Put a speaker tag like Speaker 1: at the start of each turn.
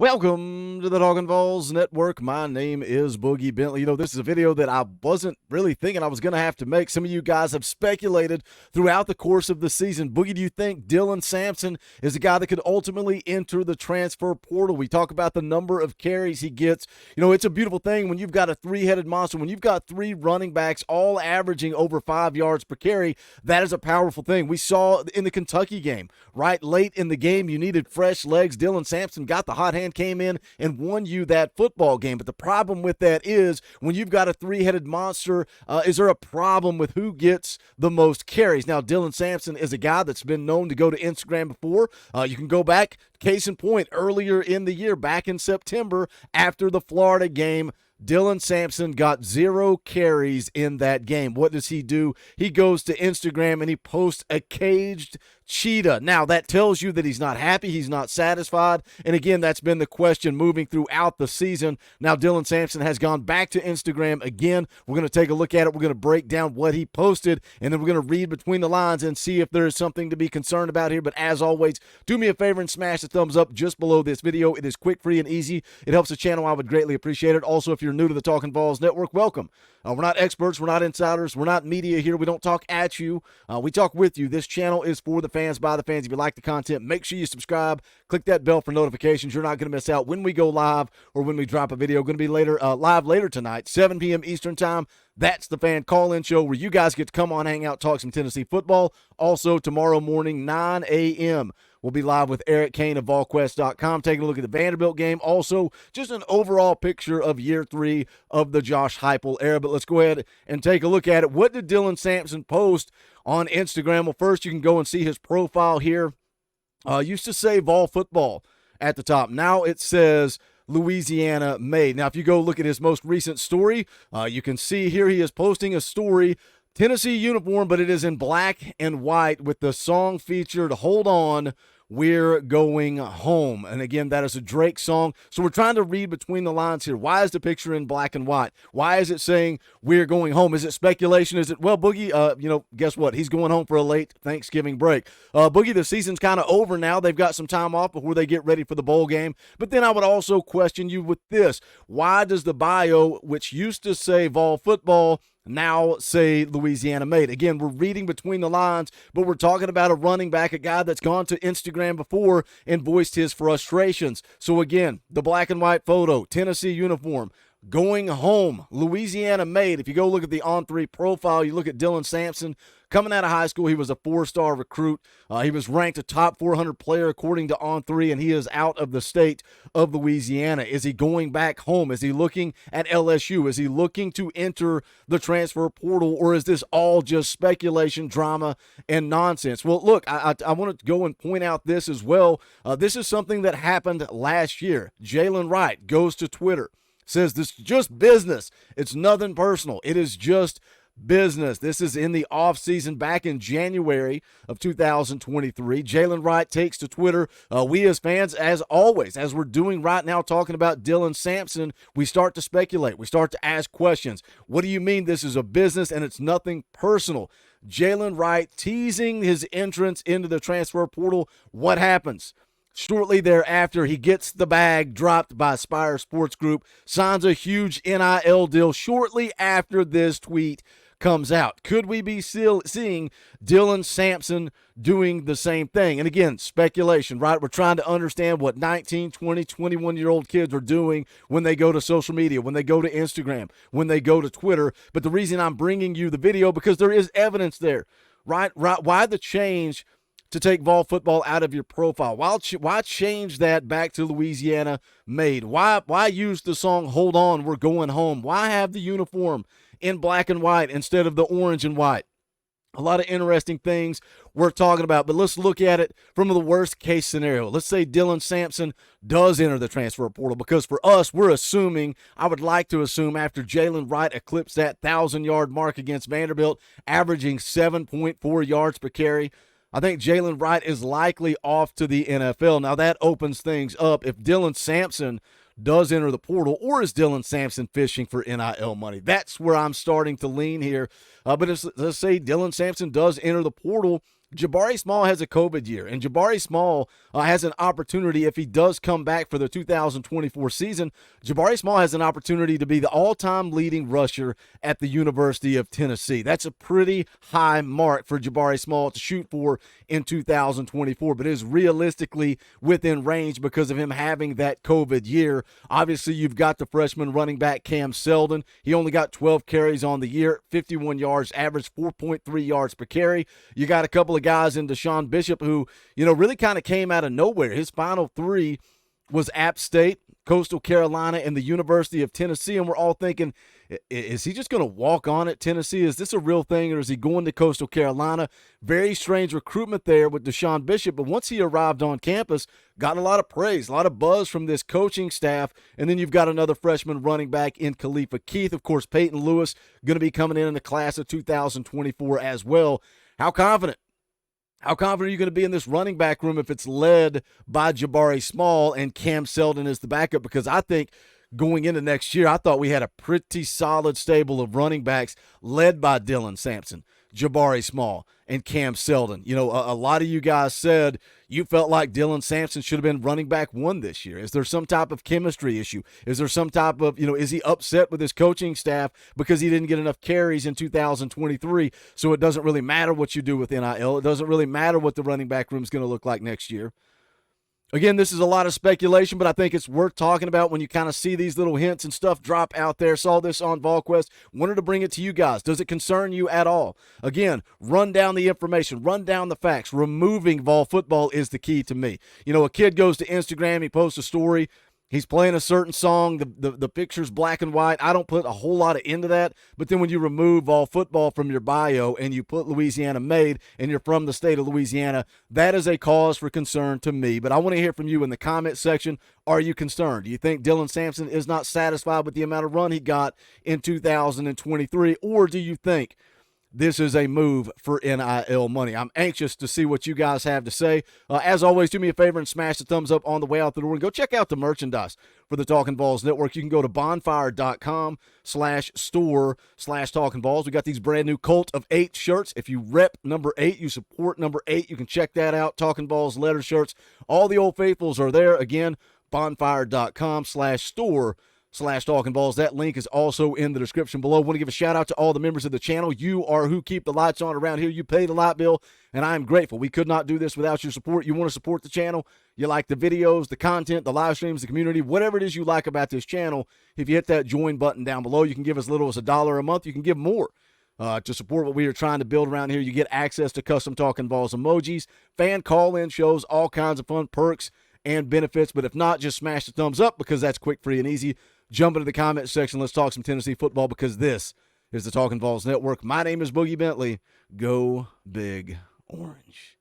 Speaker 1: Welcome to the Talkin VAWLS Network. My name is Boogie Bentley. This is a video that I wasn't really thinking I was going to have to make. Some of you guys have speculated throughout the course of the season. Boogie, do you think Dylan Sampson is a guy that could ultimately enter the transfer portal? We talk about the number of carries he gets. It's a beautiful thing when you've got a three-headed monster, when you've got three running backs all averaging over 5 yards per carry. That is a powerful thing. We saw in the Kentucky game, right late in the game, you needed fresh legs. Dylan Sampson got the hot hand, came in and won you that football game. But the problem with that is when you've got a three-headed monster, is there a problem with who gets the most carries? Now, Dylan Sampson is a guy that's been known to go to Instagram before. You can go back, case in point, earlier in the year, back in September, after the Florida game, Dylan Sampson got 0 carries in that game. What does he do? He goes to Instagram and he posts a caged cheetah. Now, that tells you that he's not happy, he's not satisfied, and again, that's been the question moving throughout the season. Now, Dylan Sampson has gone back to Instagram again. We're going to take a look at it. We're going to break down what he posted, and then we're going to read between the lines and see if there is something to be concerned about here. But as always, do me a favor and smash the thumbs up just below this video. It is quick, free, and easy. It helps the channel. I would greatly appreciate it. Also, if you're new to the Talkin VAWLS Network, welcome. We're not experts. We're not insiders. We're not media here. We don't talk at you. We talk with you. This channel is for the fans, by the fans. If you like the content, make sure you subscribe. Click that bell for notifications. You're not going to miss out when we go live or when we drop a video. Going to be live later tonight, 7 p.m. Eastern time. That's the fan call-in show where you guys get to come on, hang out, talk some Tennessee football. Also, tomorrow morning, 9 a.m., we'll be live with Eric Kane of VolQuest.com, taking a look at the Vanderbilt game. Also, just an overall picture of year 3 of the Josh Heupel era. But let's go ahead and take a look at it. What did Dylan Sampson post on Instagram? Well, first, you can go and see his profile here. Used to say Vol football at the top. Now it says Louisiana made. Now, if you go look at his most recent story, you can see here he is posting a story, Tennessee uniform, but it is in black and white with the song featured, Hold On, We're Going Home. And again, that is a Drake song. So we're trying to read between the lines here. Why is the picture in black and white? Why is it saying we're going home? Is it speculation? Is it, well, Boogie, guess what? He's going home for a late Thanksgiving break. Boogie, the season's kind of over now. They've got some time off before they get ready for the bowl game. But then I would also question you with this. Why does the bio, which used to say Vol football, now say Louisiana made? Again, we're reading between the lines, but we're talking about a running back, a guy that's gone to Instagram before and voiced his frustrations. So again, the black and white photo, Tennessee uniform, going home, Louisiana made. If you go look at the On3 profile, you look at Dylan Sampson. Coming out of high school, he was a 4-star recruit. He was ranked a top 400 player according to On3, and he is out of the state of Louisiana. Is he going back home? Is he looking at LSU? Is he looking to enter the transfer portal, or is this all just speculation, drama, and nonsense? Well, look, I want to go and point out this as well. This is something that happened last year. Jalen Wright goes to Twitter, says this is just business. It's nothing personal. It is just business. This is in the offseason back in January of 2023. Jalen Wright takes to Twitter. We as fans, as always, as we're doing right now, talking about Dylan Sampson, we start to speculate. We start to ask questions. What do you mean this is a business and it's nothing personal? Jalen Wright teasing his entrance into the transfer portal. What happens? Shortly thereafter, he gets the bag dropped by Spire Sports Group, signs a huge NIL deal shortly after this tweet comes out. Could we be still seeing Dylan Sampson doing the same thing? And again, speculation, right? We're trying to understand what 19, 20, 21-year-old kids are doing when they go to social media, when they go to Instagram, when they go to Twitter. But the reason I'm bringing you the video, because there is evidence there, right? Why the change to take Vol football out of your profile? Why change that back to Louisiana made? Why use the song Hold On, We're Going Home? Why have the uniform in black and white instead of the orange and white? A lot of interesting things we're talking about, but let's look at it from the worst case scenario. Let's say Dylan Sampson does enter the transfer portal, because for us, we're assuming, I would like to assume, after Jalen Wright eclipsed that 1,000-yard mark against Vanderbilt, averaging 7.4 yards per carry, I think Jalen Wright is likely off to the NFL. Now, that opens things up. If Dylan Sampson does enter the portal, or is Dylan Sampson fishing for NIL money? That's where I'm starting to lean here. But let's say Dylan Sampson does enter the portal, Jabari Small has a COVID year, and Jabari Small has an opportunity, if he does come back for the 2024 season, Jabari Small has an opportunity to be the all-time leading rusher at the University of Tennessee. That's a pretty high mark for Jabari Small to shoot for in 2024, but it is realistically within range because of him having that COVID year. Obviously, you've got the freshman running back Cam Seldon. He only got 12 carries on the year, 51 yards, average 4.3 yards per carry. You got a couple of guys in Deshaun Bishop who, really kind of came out of nowhere. His final three was App State, Coastal Carolina, and the University of Tennessee, and we're all thinking, is he just going to walk on at Tennessee? Is this a real thing, or is he going to Coastal Carolina? Very strange recruitment there with Deshaun Bishop, but once he arrived on campus, got a lot of praise, a lot of buzz from this coaching staff, and then you've got another freshman running back in Khalifa Keith. Of course, Peyton Lewis going to be coming in the class of 2024 as well. How confident are you going to be in this running back room if it's led by Jabari Small and Cam Seldon as the backup? Because I think going into next year, I thought we had a pretty solid stable of running backs led by Dylan Sampson, Jabari Small, and Cam Seldon. A lot of you guys said you felt like Dylan Sampson should have been running back one this year. Is there some type of chemistry issue? Is there some type of, is he upset with his coaching staff because he didn't get enough carries in 2023? So it doesn't really matter what you do with NIL. It doesn't really matter what the running back room is going to look like next year. Again, this is a lot of speculation, but I think it's worth talking about when you kind of see these little hints and stuff drop out there. Saw this on VolQuest. Wanted to bring it to you guys. Does it concern you at all? Again, run down the information. Run down the facts. Removing Vol football is the key to me. A kid goes to Instagram. He posts a story. He's playing a certain song. The picture's black and white. I don't put a whole lot into that. But then when you remove all football from your bio and you put Louisiana made and you're from the state of Louisiana, that is a cause for concern to me. But I want to hear from you in the comment section. Are you concerned? Do you think Dylan Sampson is not satisfied with the amount of run he got in 2023? Or do you think this is a move for NIL money? I'm anxious to see what you guys have to say. As always, do me a favor and smash the thumbs up on the way out the door and go check out the merchandise for the Talkin VAWLS Network. You can go to bonfire.com/store/Talkin VAWLS. We got these brand new Cult of 8 shirts. If you rep number 8, you support number 8. You can check that out. Talkin VAWLS letter shirts. All the old faithfuls are there. Again, bonfire.com/store/Talkin VAWLS. That link is also in the description below. I want to give a shout out to all the members of the channel. You are who keep the lights on around here. You pay the light bill, and I am grateful. We could not do this without your support. You want to support the channel, you like the videos, the content, the live streams, the community, whatever it is you like about this channel. If you hit that join button down below, you can give as little as $1 a month. You can give more to support what we are trying to build around here. You get access to custom Talkin VAWLS emojis, fan call-in shows, all kinds of fun perks and benefits. But if not, just smash the thumbs up because that's quick, free, and easy. Jump into the comment section. Let's talk some Tennessee football because this is the Talkin VAWLS Network. My name is Boogie Bentley. Go Big Orange.